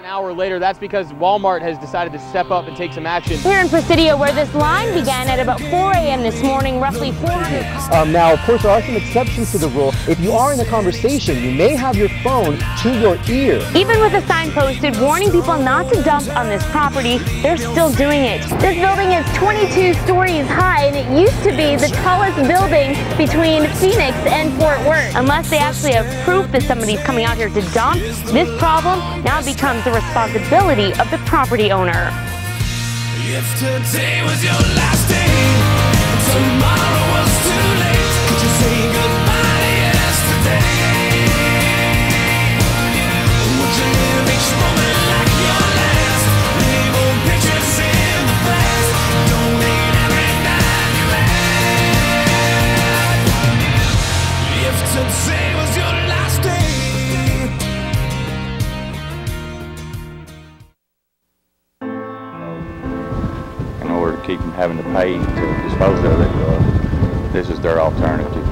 hour later. That's because Walmart has decided to step up and take some action. Here in Presidio, where this line began at about 4 a.m. this morning, roughly 400. Now, of course, there are some exceptions to the rule. If you are in a conversation, you may have your phone to your ear. Even with a sign posted warning people not to dump on this property, they're still doing it. This building is 22 stories high, and it used to be the tallest building between Phoenix and Fort Worth. Unless they actually have proof that somebody's coming out here to dump, this problem now becomes the responsibility of the property owner. If today was your last day, tomorrow was too late, could you say goodbye to yesterday? Would you live each moment like your last? Leave old pictures in the past. Don't need every dime you had. If today was your last day. In order to keep them having to pay to dispose of it, this is their alternative.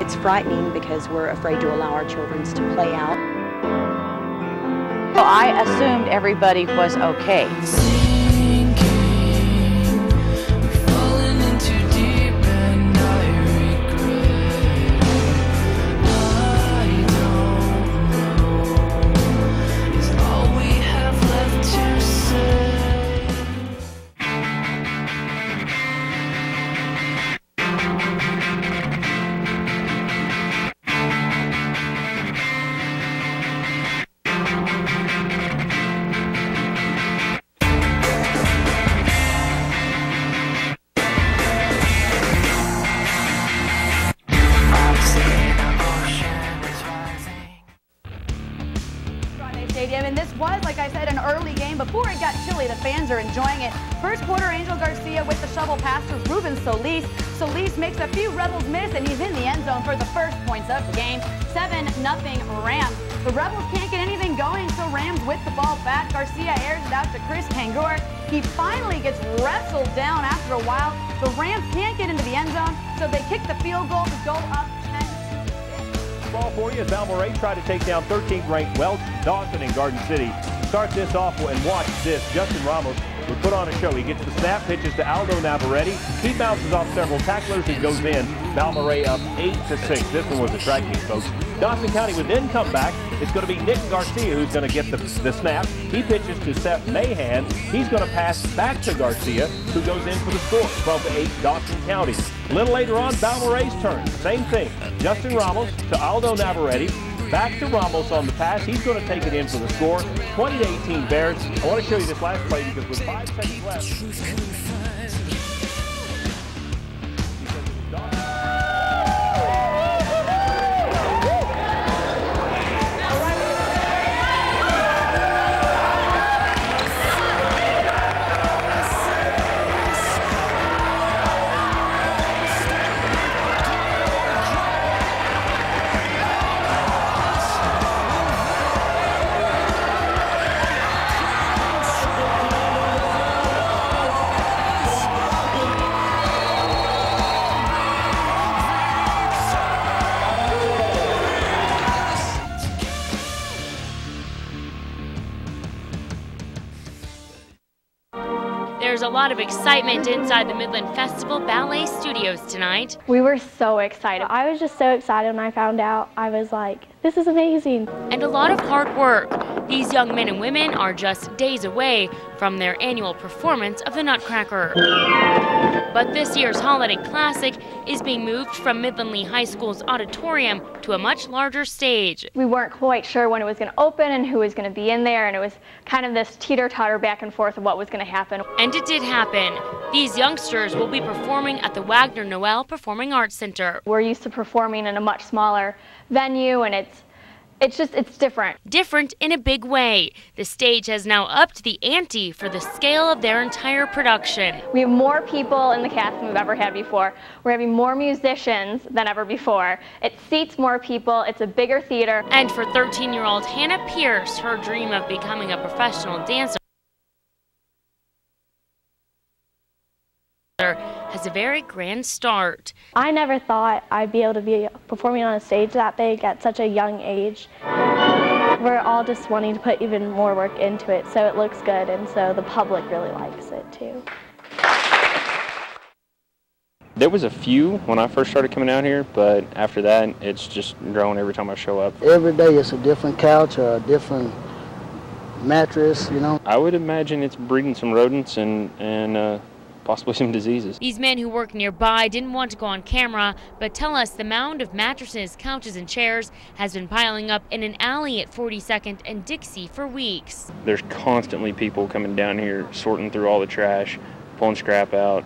It's frightening because we're afraid to allow our children to play out. Well, I assumed everybody was okay. And this was, like I said, an early game. Before it got chilly, the fans are enjoying it. First quarter, Angel Garcia with the shovel pass to Ruben Solis. Solis makes a few Rebels miss, and he's in the end zone for the first points of the game. 7-0 Rams. The Rebels can't get anything going, so Rams with the ball back. Garcia airs it out to Chris Kangor. He finally gets wrestled down after a while. The Rams can't get into the end zone, so they kick the field goal to go up 10. Ball for you as Balmoral tried to take down 13th ranked Welch, Dawson, and Garden City. Start this off and watch this. Justin Ramos would put on a show. He gets the snap, pitches to Aldo Navarrete. He bounces off several tacklers and goes in. Balmoral up 8-6. This one was a track meet, folks. Dawson County would then come back. It's going to be Nick Garcia who's going to get the snap. He pitches to Seth Meghan. He's going to pass back to Garcia, who goes in for the score. 12-8 Dawson County. A little later on, Balmoral's turn. Same thing. Justin Ramos to Aldo Navarrete. Back to Ramos on the pass. He's going to take it in for the score. 20-18 Bears. I want to show you this last play because with 5 seconds left. There's a lot of excitement inside the Midland Festival Ballet Studios tonight. We were so excited. I was just so excited when I found out. I was like, this is amazing. And a lot of hard work. These young men and women are just days away from their annual performance of the Nutcracker. But this year's Holiday Classic is being moved from Midland Lee High School's auditorium to a much larger stage. We weren't quite sure when it was going to open and who was going to be in there, and it was kind of this teeter-totter back and forth of what was going to happen. And it did happen. These youngsters will be performing at the Wagner Noel Performing Arts Center. We're used to performing in a much smaller venue, and it's different. Different in a big way. The stage has now upped the ante for the scale of their entire production. We have more people in the cast than we've ever had before. We're having more musicians than ever before. It seats more people. It's a bigger theater. And for 13-year-old Hannah Pierce, her dream of becoming a professional dancer has a very grand start. I never thought I'd be able to be performing on a stage that big at such a young age. We're all just wanting to put even more work into it so it looks good, and so the public really likes it too. There was a few when I first started coming out here, but after that, it's just growing every time I show up. Every day it's a different couch or a different mattress, you know. I would imagine it's breeding some rodents and possibly some diseases. These men who work nearby didn't want to go on camera, but tell us the mound of mattresses, couches, and chairs has been piling up in an alley at 42nd and Dixie for weeks. There's constantly people coming down here, sorting through all the trash, pulling scrap out,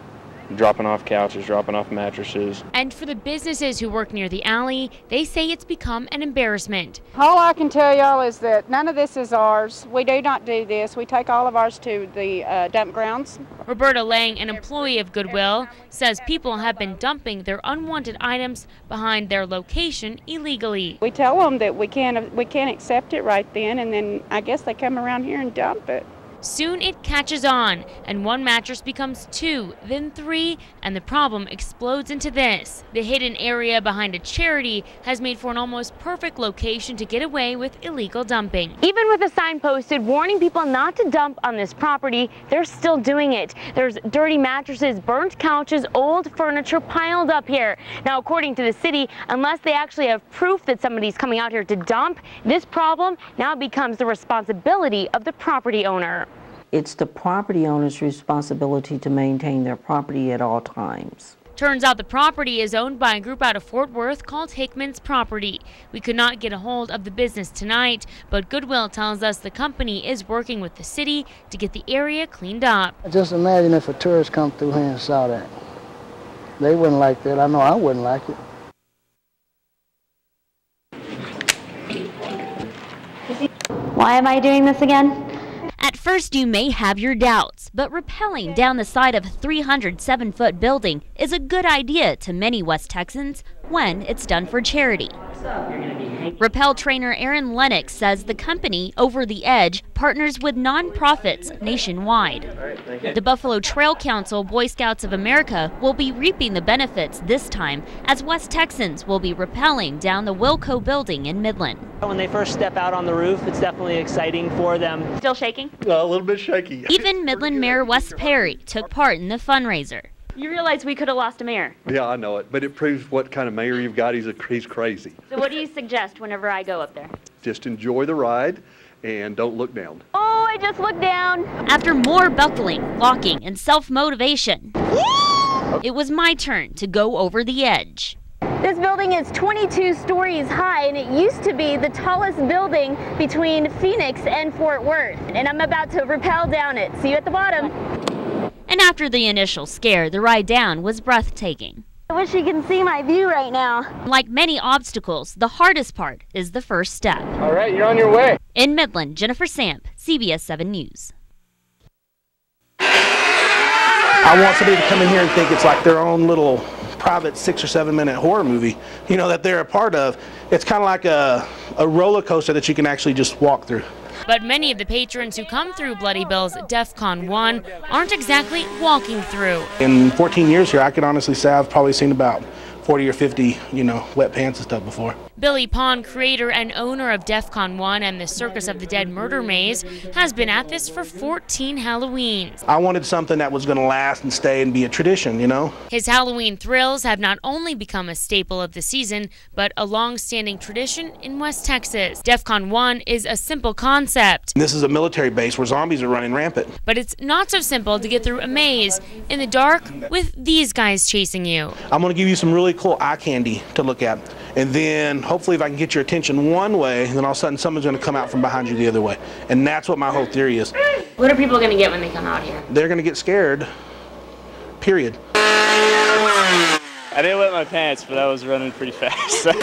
dropping off couches, dropping off mattresses. And for the businesses who work near the alley, they say it's become an embarrassment. All I can tell y'all is that none of this is ours. We do not do this. We take all of ours to the dump grounds. Roberta Lang, an employee of Goodwill, says people have been dumping their unwanted items behind their location illegally. We tell them that we can't accept it right then, and then I guess they come around here and dump it. Soon it catches on, and one mattress becomes 2, then 3, and the problem explodes into this. The hidden area behind a charity has made for an almost perfect location to get away with illegal dumping. Even with a sign posted warning people not to dump on this property, they're still doing it. There's dirty mattresses, burnt couches, old furniture piled up here. Now, according to the city, unless they actually have proof that somebody's coming out here to dump, this problem now becomes the responsibility of the property owner. It's the property owner's responsibility to maintain their property at all times. Turns out the property is owned by a group out of Fort Worth called Hickman's Property. We could not get a hold of the business tonight, but Goodwill tells us the company is working with the city to get the area cleaned up. Just imagine if a tourist come through here and saw that. They wouldn't like that. I know I wouldn't like it. Why am I doing this again? At first you may have your doubts, but rappelling down the side of a 307-foot building is a good idea to many West Texans when it's done for charity. Rappel trainer Aaron Lennox says the company, Over the Edge, partners with nonprofits nationwide. The Buffalo Trail Council Boy Scouts of America will be reaping the benefits this time, as West Texans will be rappelling down the Wilco building in Midland. When they first step out on the roof, it's definitely exciting for them. Still shaking? A little bit shaky. Even Midland Mayor Wes Perry took part in the fundraiser. You realize we could have lost a mayor. Yeah, I know it, but it proves what kind of mayor you've got. He's crazy. So what do you suggest whenever I go up there? Just enjoy the ride and don't look down. Oh, I just looked down. After more buckling, locking, and self-motivation, it was my turn to go over the edge. This building is 22 stories high, and it used to be the tallest building between Phoenix and Fort Worth. And I'm about to rappel down it. See you at the bottom. And after the initial scare, the ride down was breathtaking. I wish you can see my view right now. Like many obstacles, the hardest part is the first step. All right, you're on your way. In Midland, Jennifer Samp, CBS 7 News. I want somebody to come in here and think it's like their own little private 6 or 7 minute horror movie, you know, that they're a part of. It's kind of like a roller coaster that you can actually just walk through. But many of the patrons who come through Bloody Bill's DEFCON 1 aren't exactly walking through. In 14 years here, I could honestly say I've probably seen about 40 or 50, wet pants and stuff before. Billy Pond, creator and owner of DEFCON 1 and the Circus of the Dead Murder Maze, has been at this for 14 Halloweens. I wanted something that was going to last and stay and be a tradition, His Halloween thrills have not only become a staple of the season, but a long-standing tradition in West Texas. DEFCON 1 is a simple concept. This is a military base where zombies are running rampant. But it's not so simple to get through a maze in the dark with these guys chasing you. I'm going to give you some really cool eye candy to look at. And then hopefully if I can get your attention one way, then all of a sudden someone's going to come out from behind you the other way. And that's what my whole theory is. What are people going to get when they come out here? They're going to get scared, period. I didn't wet my pants, but I was running pretty fast. I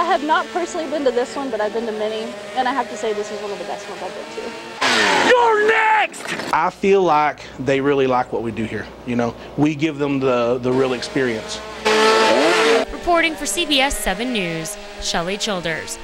have not personally been to this one, but I've been to many, and I have to say this is one of the best ones I've been to. You're next! I feel like they really like what we do here. We give them the real experience. Reporting for CBS 7 News, Shelley Childers.